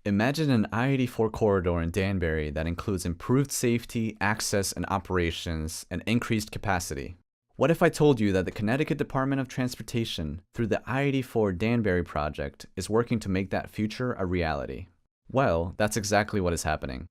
Imagine an I-84 corridor in Danbury that includes improved safety, access, and operations, and increased capacity. What if I told you that the Connecticut Department of Transportation, through the I-84 Danbury Project, is working to make that future a reality? Well, that's exactly what is happening.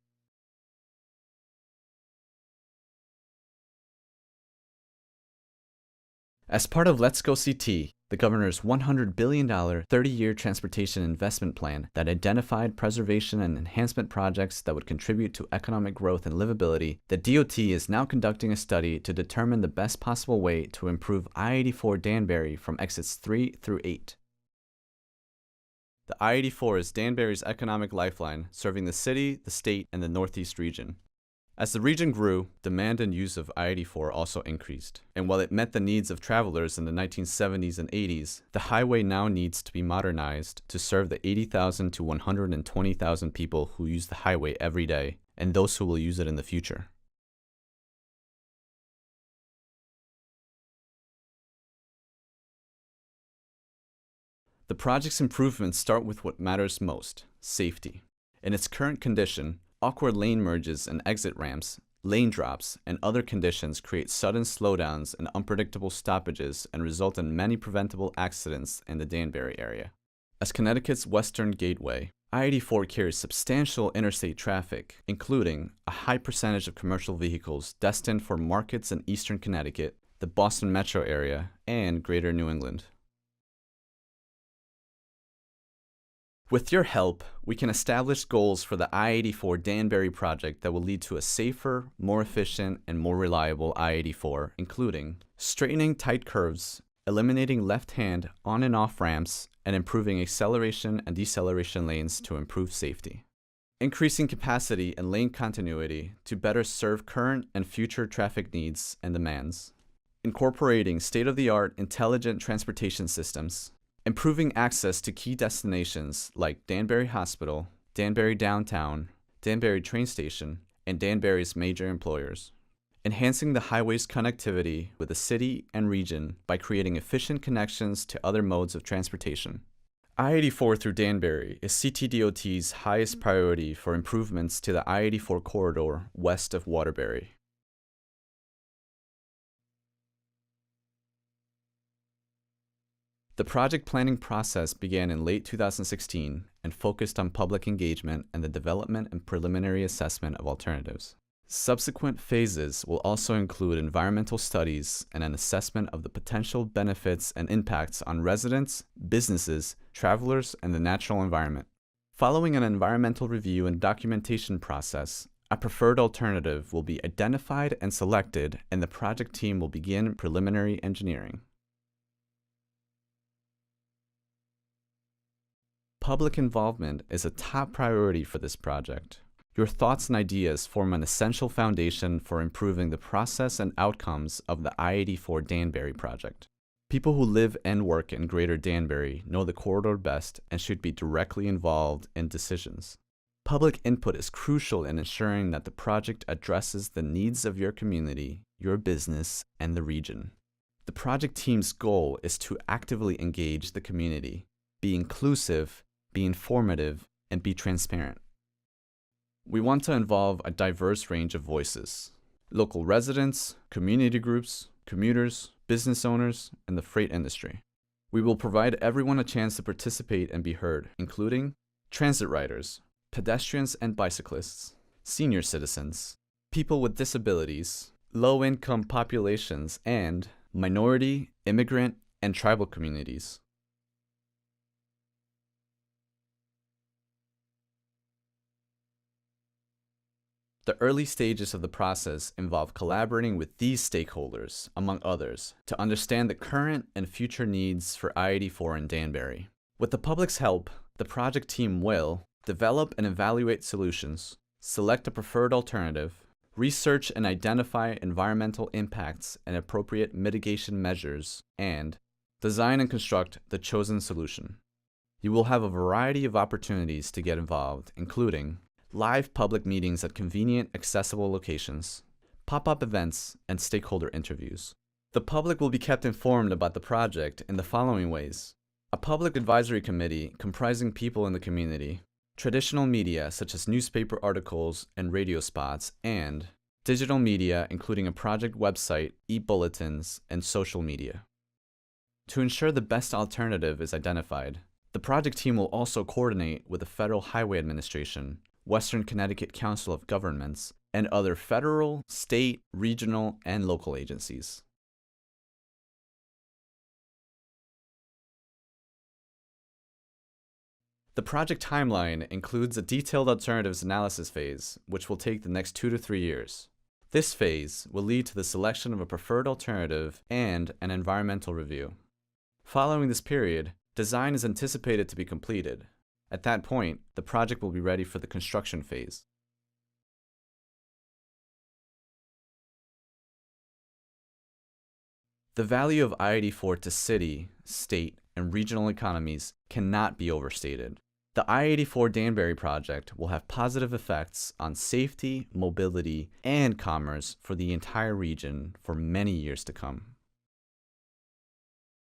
As part of Let's Go CT, the governor's $100 billion 30-year transportation investment plan that identified preservation and enhancement projects that would contribute to economic growth and livability, the DOT is now conducting a study to determine the best possible way to improve I-84 Danbury from exits 3 through 8. The I-84 is Danbury's economic lifeline, serving the city, the state, and the Northeast region. As the region grew, demand and use of I-84 also increased. And while it met the needs of travelers in the 1970s and 80s, the highway now needs to be modernized to serve the 80,000 to 120,000 people who use the highway every day, and those who will use it in the future. The project's improvements start with what matters most: safety. In its current condition, awkward lane merges and exit ramps, lane drops, and other conditions create sudden slowdowns and unpredictable stoppages and result in many preventable accidents in the Danbury area. As Connecticut's western gateway, I-84 carries substantial interstate traffic, including a high percentage of commercial vehicles destined for markets in eastern Connecticut, the Boston metro area, and greater New England. With your help, we can establish goals for the I-84 Danbury project that will lead to a safer, more efficient, and more reliable I-84, including straightening tight curves, eliminating left-hand on and off ramps, and improving acceleration and deceleration lanes to improve safety. Increasing capacity and lane continuity to better serve current and future traffic needs and demands. Incorporating state-of-the-art intelligent transportation systems. Improving access to key destinations like Danbury Hospital, Danbury Downtown, Danbury Train Station, and Danbury's major employers. Enhancing the highway's connectivity with the city and region by creating efficient connections to other modes of transportation. I-84 through Danbury is CTDOT's highest priority for improvements to the I-84 corridor west of Waterbury. The project planning process began in late 2016 and focused on public engagement and the development and preliminary assessment of alternatives. Subsequent phases will also include environmental studies and an assessment of the potential benefits and impacts on residents, businesses, travelers, and the natural environment. Following an environmental review and documentation process, a preferred alternative will be identified and selected, and the project team will begin preliminary engineering. Public involvement is a top priority for this project. Your thoughts and ideas form an essential foundation for improving the process and outcomes of the I-84 Danbury project. People who live and work in Greater Danbury know the corridor best and should be directly involved in decisions. Public input is crucial in ensuring that the project addresses the needs of your community, your business, and the region. The project team's goal is to actively engage the community, be inclusive, be informative, and be transparent. We want to involve a diverse range of voices: local residents, community groups, commuters, business owners, and the freight industry. We will provide everyone a chance to participate and be heard, including transit riders, pedestrians and bicyclists, senior citizens, people with disabilities, low-income populations, and minority, immigrant, and tribal communities. The early stages of the process involve collaborating with these stakeholders, among others, to understand the current and future needs for I-84 in Danbury. With the public's help, the project team will develop and evaluate solutions, select a preferred alternative, research and identify environmental impacts and appropriate mitigation measures, and design and construct the chosen solution. You will have a variety of opportunities to get involved, including live public meetings at convenient, accessible locations, pop-up events, and stakeholder interviews. The public will be kept informed about the project in the following ways: a public advisory committee comprising people in the community, traditional media such as newspaper articles and radio spots, and digital media including a project website, e-bulletins, and social media. To ensure the best alternative is identified, the project team will also coordinate with the Federal Highway Administration, Western Connecticut Council of Governments, and other federal, state, regional, and local agencies. The project timeline includes a detailed alternatives analysis phase, which will take the next 2 to 3 years. This phase will lead to the selection of a preferred alternative and an environmental review. Following this period, design is anticipated to be completed. At that point, the project will be ready for the construction phase. The value of I-84 to city, state, and regional economies cannot be overstated. The I-84 Danbury Project will have positive effects on safety, mobility, and commerce for the entire region for many years to come.